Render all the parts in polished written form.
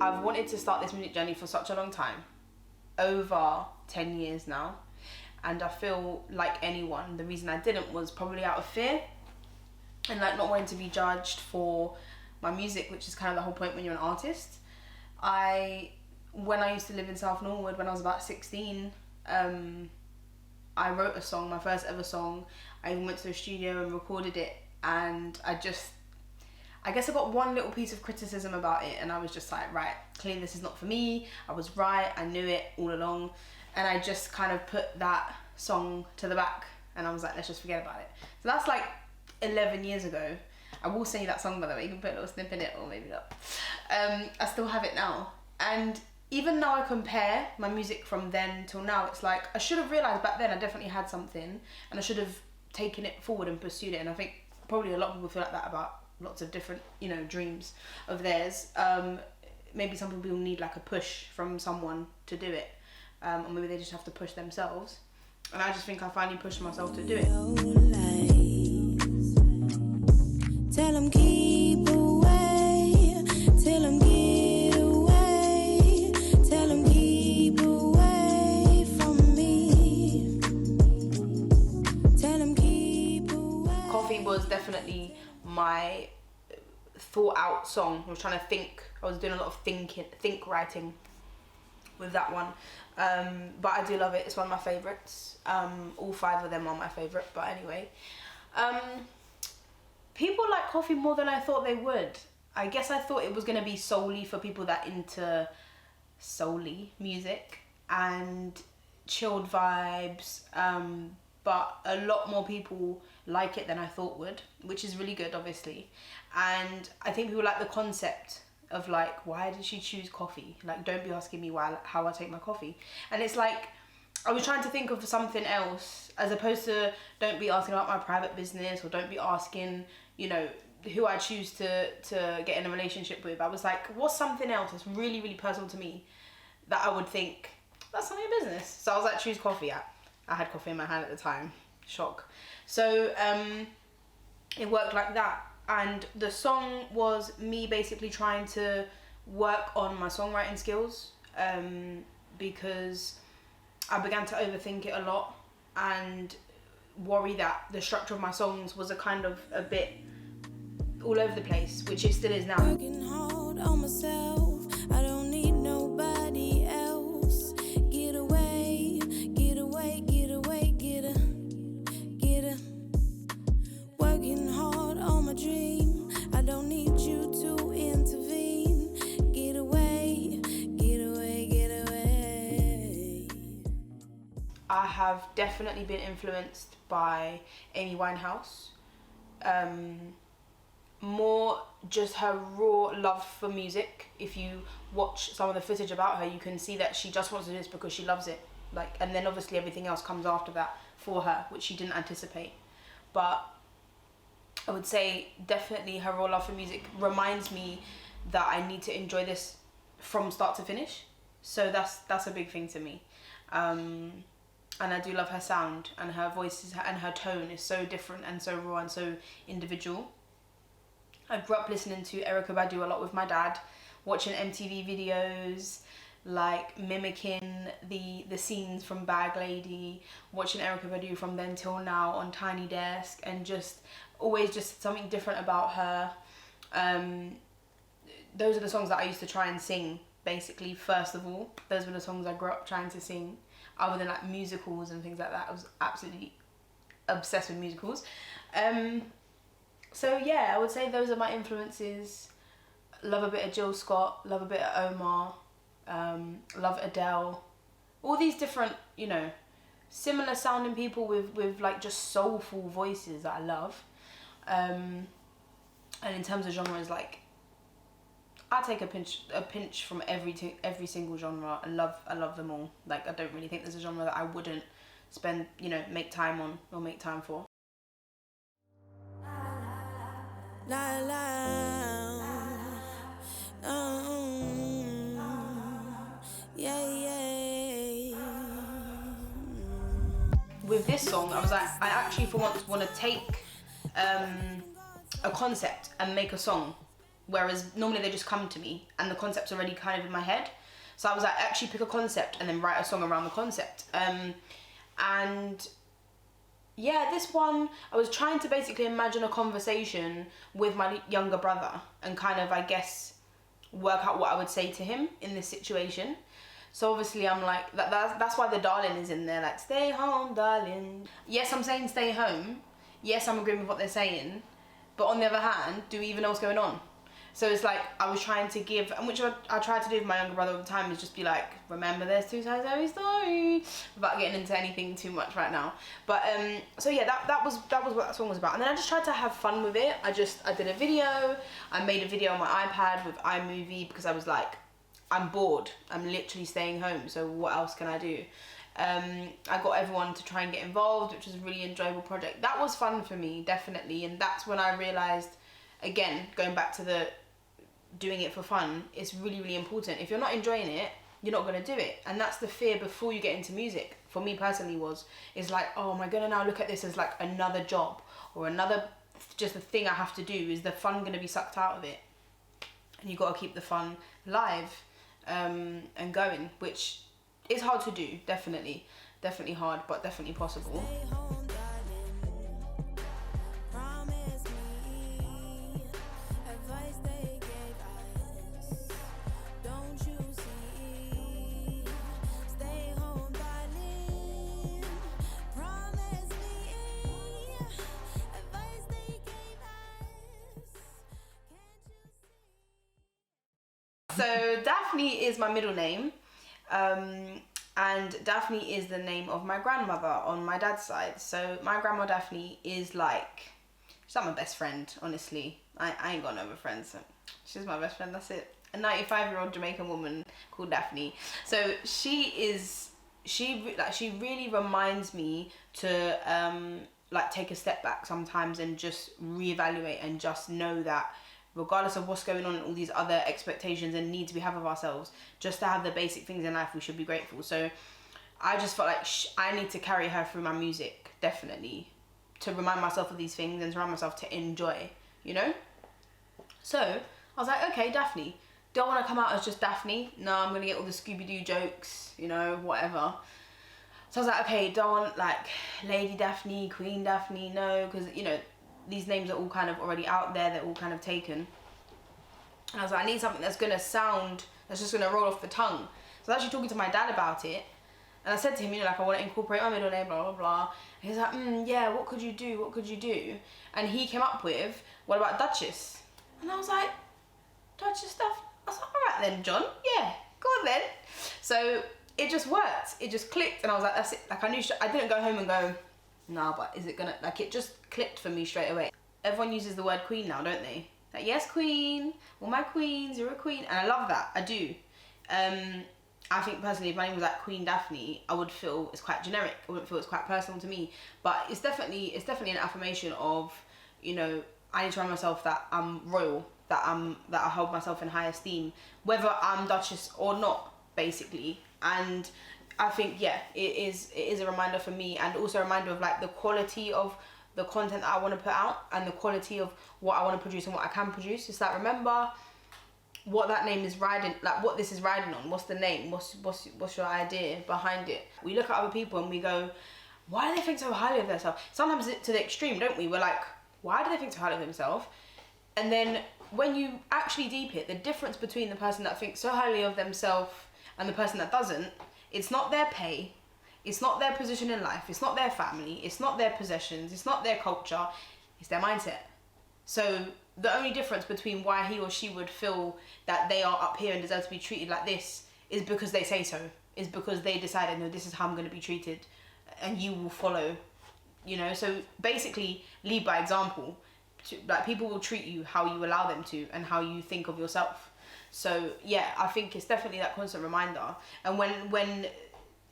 I've wanted to start this music journey for such a long time, over 10 years now, and I feel like anyone, the reason I didn't was probably out of fear and like not wanting to be judged for my music, which is kind of the whole point when you're an artist. When I used to live in South Norwood, when I was about 16, I wrote a song, my first ever song. I even went to the studio and recorded it, and I guess I got one little piece of criticism about it, and I was just like, right, clearly this is not for me. I was right, I knew it all along, and I just kind of put that song to the back, and I was like, let's just forget about it. So that's like 11 years ago. I will sing you that song, by the way. You can put a little snip in it, or maybe not. I still have it now, and even now I compare my music from then till now, it's like I should have realised back then I definitely had something, and I should have taken it forward and pursued it. And I think probably a lot of people feel like that about lots of different, you know, dreams of theirs. Maybe some people need like a push from someone to do it, or maybe they just have to push themselves. And I just think I finally pushed myself to do it. Tell them keep away, tell them get away, tell them keep away from me, tell them keep away. Coffee was definitely my thought out song. I was trying to think, I was doing a lot of think writing with that one, but I do love it. It's one of my favourites. All 5 of them are my favourite, but anyway. People like Coffee more than I thought they would. I guess I thought it was going to be solely for people that into solely music and chilled vibes, but a lot more people like it than I thought would, which is really good, obviously. And I think people like the concept of like, why did she choose coffee? Like, don't be asking me how I take my coffee. And it's like, I was trying to think of something else, as opposed to don't be asking about my private business, or don't be asking, you know, who I choose to get in a relationship with. I was like, what's something else that's really, really personal to me that I would think, that's none of your business? So I was like, choose coffee. I had coffee in my hand at the time. Shock. So it worked like that. And the song was me basically trying to work on my songwriting skills, because I began to overthink it a lot and worry that the structure of my songs was a bit all over the place, which it still is now. Working hard on myself, I don't need nobody else. Get away, get away, get away, get a. Working hard on my dream, I don't need you to intervene. Get away, get away, get away. I have definitely been influenced by Amy Winehouse. More just her raw love for music. If you watch some of the footage about her, you can see that she just wants to do this because she loves it. Like, and then obviously everything else comes after that for her, which she didn't anticipate. But I would say definitely her raw love for music reminds me that I need to enjoy this from start to finish. So that's a big thing to me. And I do love her sound, and her voice and her tone is so different and so raw and so individual. I grew up listening to Erykah Badu a lot with my dad, watching MTV videos, like mimicking the scenes from Bag Lady, watching Erykah Badu from then till now on Tiny Desk, and just always just something different about her. Those are the songs that I used to try and sing, basically. First of all, those were the songs I grew up trying to sing, other than like musicals and things like that. I was absolutely obsessed with musicals. So yeah, I would say those are my influences. Love a bit of Jill Scott, love a bit of Omar, love Adele. All these different, you know, similar sounding people with like just soulful voices that I love. And in terms of genres, like, I take a pinch from every single genre. I love them all. Like, I don't really think there's a genre that I wouldn't spend, you know, make time on or make time for. La, la, yeah. With this song, I was like, I actually for once want to take a concept and make a song Whereas normally they just come to me and the concept's already kind of in my head. So I was like, actually pick a concept and then write a song around the concept. And yeah, this one, I was trying to basically imagine a conversation with my younger brother and kind of, I guess, work out what I would say to him in this situation. So obviously I'm like, that's why the darling is in there, like, stay home, darling. Yes, I'm saying stay home. Yes, I'm agreeing with what they're saying. But on the other hand, do we even know what's going on? So it's like, I was trying to give, and which I tried to do with my younger brother all the time, is just be like, remember there's two sides to every story, without getting into anything too much right now. But so yeah, that was what that song was about. And then I just tried to have fun with it. I did a video. I made a video on my iPad with iMovie because I was like, I'm bored. I'm literally staying home, so what else can I do? I got everyone to try and get involved, which was a really enjoyable project. That was fun for me, definitely. And that's when I realised, again, going back to the doing it for fun, it's really, really important. If you're not enjoying it, you're not going to do it. And that's the fear before you get into music, for me personally, is like, oh, am I going to now look at this as like another job or another, just a thing I have to do? Is the fun going to be sucked out of it? And you got to keep the fun live and going, which is hard to do, definitely hard, but definitely possible. So Daphne is my middle name, and Daphne is the name of my grandmother on my dad's side. So my grandma Daphne is like, she's like my best friend, honestly. I ain't got no other friends, so she's my best friend, that's it. A 95-year-old Jamaican woman called Daphne. So she really reminds me to like take a step back sometimes and just reevaluate and just know that regardless of what's going on and all these other expectations and needs we have of ourselves, just to have the basic things in life, we should be grateful. So I just felt like I need to carry her through my music, definitely, to remind myself of these things and to remind myself to enjoy, you know? So I was like, okay, Daphne. Don't want to come out as just Daphne. No, I'm going to get all the Scooby-Doo jokes, you know, whatever. So I was like, okay, don't want like Lady Daphne, Queen Daphne, no, because, you know, these names are all kind of already out there, they're all kind of taken. And I was like, I need something that's gonna sound, that's just gonna roll off the tongue. So I was actually talking to my dad about it, and I said to him, you know, like, I want to incorporate my middle name, blah, blah, blah. And he's like, yeah, what could you do? What could you do? And he came up with, what about Duchess? And I was like, Duchess Daphne? I was like, all right then, John, yeah, go on then. So it just worked, it just clicked, and I was like, that's it. Like, I knew, I didn't go home and go, nah, but is it gonna, like, it just clicked for me straight away. Everyone uses the word queen now, don't they? Like, yes, queen, all my queens, you're a queen. And I love that, I do. I think personally, if my name was like Queen Daphne, I would feel it's quite generic. I wouldn't feel it's quite personal to me. But it's definitely an affirmation of, you know, I need to remind myself that I'm royal, that I hold myself in high esteem, whether I'm Duchess or not, basically. And I think, yeah, it is a reminder for me, and also a reminder of like the quality of the content that I want to put out and the quality of what I want to produce and what I can produce. It's like, remember what that name is riding, like what this is riding on. What's the name? What's your idea behind it? We look at other people and we go, why do they think so highly of themselves? Sometimes to the extreme, don't we? We're like, why do they think so highly of themselves? And then when you actually deep it, the difference between the person that thinks so highly of themselves and the person that doesn't, it's not their pay, it's not their position in life, it's not their family, it's not their possessions, it's not their culture, it's their mindset. So the only difference between why he or she would feel that they are up here and deserve to be treated like this is because they say so, is because they decided, no, this is how I'm going to be treated, and you will follow, you know. So basically, lead by example. Like, people will treat you how you allow them to and how you think of yourself. So yeah, I think it's definitely that constant reminder. And when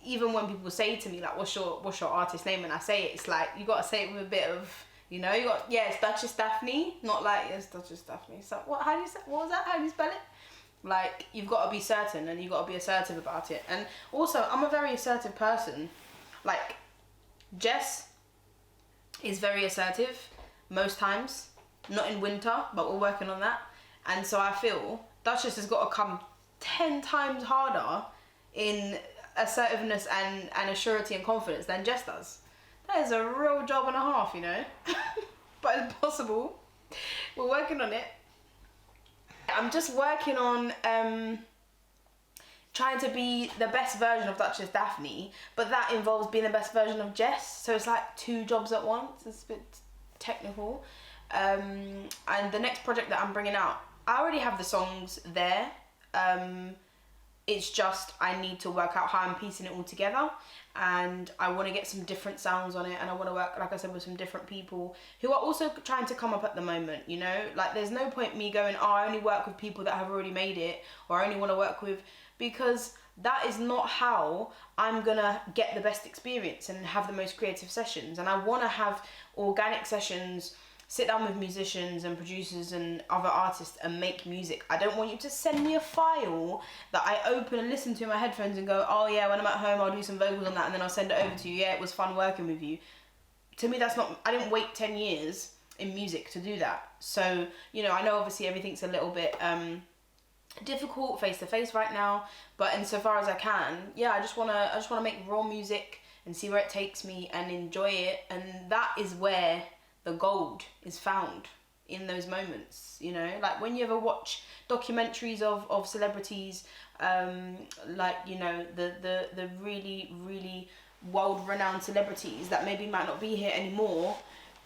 even when people say to me like, what's your artist name, and I say it, it's like, you got to say it with a bit of, you know, you got, yeah, it's Duchess Daphne, not like, yes, Duchess Daphne. So what was that? How do you spell it? Like, you've got to be certain, and you've got to be assertive about it. And also, I'm a very assertive person. Like, Jess is very assertive most times, not in winter, but we're working on that. And so I feel Duchess has got to come 10 times harder in assertiveness and assurity and confidence than Jess does. That is a real job and a half, you know. But it's possible. We're working on it. I'm just working on trying to be the best version of Duchess Daphne, but that involves being the best version of Jess. So it's like 2 jobs at once. It's a bit technical. And the next project that I'm bringing out, I already have the songs there. It's just I need to work out how I'm piecing it all together, and I want to get some different sounds on it, and I want to work, like I said, with some different people who are also trying to come up at the moment, you know. Like, there's no point me going, oh, I only work with people that have already made it, or I only want to work with, because that is not how I'm gonna get the best experience and have the most creative sessions. And I want to have organic sessions, sit down with musicians and producers and other artists and make music. I don't want you to send me a file that I open and listen to in my headphones and go, oh yeah, when I'm at home I'll do some vocals on that and then I'll send it over to you. Yeah, it was fun working with you. To me, that's not, I didn't wait 10 years in music to do that. So, you know, I know obviously everything's a little bit difficult face to face right now, but insofar as I can, yeah, I just wanna make raw music and see where it takes me and enjoy it. And that is where the gold is found, in those moments, you know. Like, when you ever watch documentaries of celebrities, like, you know, the really, really world-renowned celebrities that maybe might not be here anymore,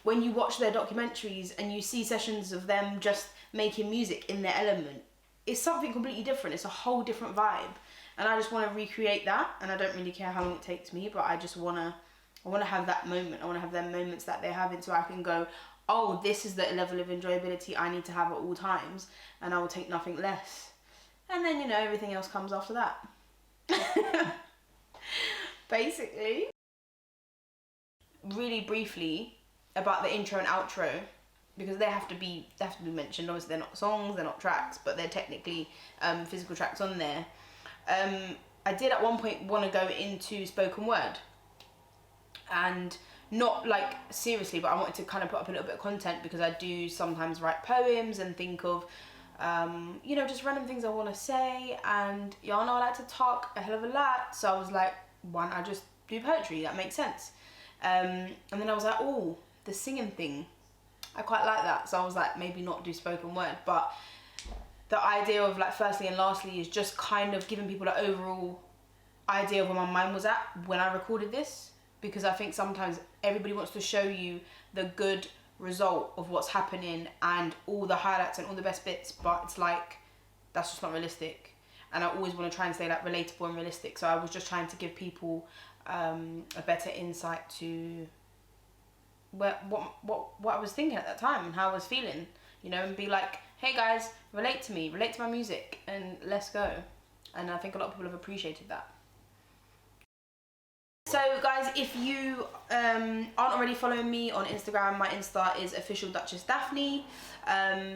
when you watch their documentaries and you see sessions of them just making music in their element, it's something completely different. It's a whole different vibe. And I just want to recreate that, and I don't really care how long it takes me, but I just want to have that moment. I want to have them moments that they're having, so I can go, oh, this is the level of enjoyability I need to have at all times, and I will take nothing less. And then, you know, everything else comes after that. Basically. Really briefly about the intro and outro, because they have to be mentioned. Obviously they're not songs, they're not tracks, but they're technically physical tracks on there. I did at one point want to go into spoken word, and not like seriously, but I wanted to kind of put up a little bit of content, because I do sometimes write poems and think of you know, just random things I want to say, and y'all know I like to talk a hell of a lot, so I was like, why don't I just do poetry? That makes sense. And then I was like, oh, the singing thing, I quite like that, so I was like, maybe not do spoken word. But the idea of, like, firstly and lastly is just kind of giving people an overall idea of where my mind was at when I recorded this, because I think sometimes everybody wants to show you the good result of what's happening and all the highlights and all the best bits, but it's like, that's just not realistic. And I always want to try and stay like relatable and realistic, so I was just trying to give people a better insight to what I was thinking at that time and how I was feeling, you know, and be like, hey guys, relate to me, relate to my music, and let's go. And I think a lot of people have appreciated that. So guys, if you aren't already following me on Instagram, my Insta is official Duchess Daphne.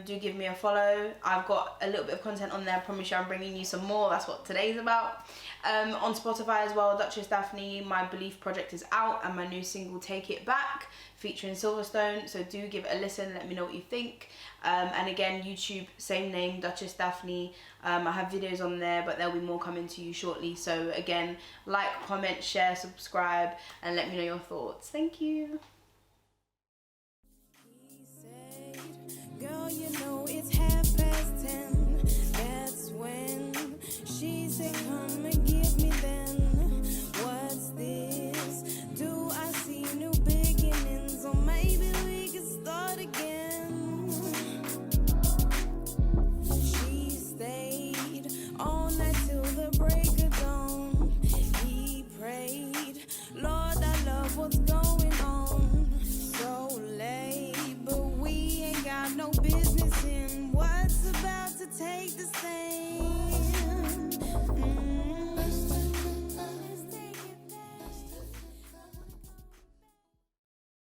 Do give me a follow. I've got a little bit of content on there. I promise you I'm bringing you some more. That's what today's about. On Spotify as well, Duchess Daphne. My Belief project is out, and my new single Take It Back, featuring Silverstone. So do give it a listen. Let me know what you think. And again, YouTube, same name, Duchess Daphne. I have videos on there, but there'll be more coming to you shortly. So again, like, comment, share, subscribe, and let me know your thoughts. Thank you. Girl, you know it's 10:30. That's when she said, come and give me then. What's this? Do I see new beginnings? Or maybe we can start again. She stayed all night till the break of dawn. He prayed, Lord, I love what's going on. So late, but we ain't got no business in what's about to take the stand.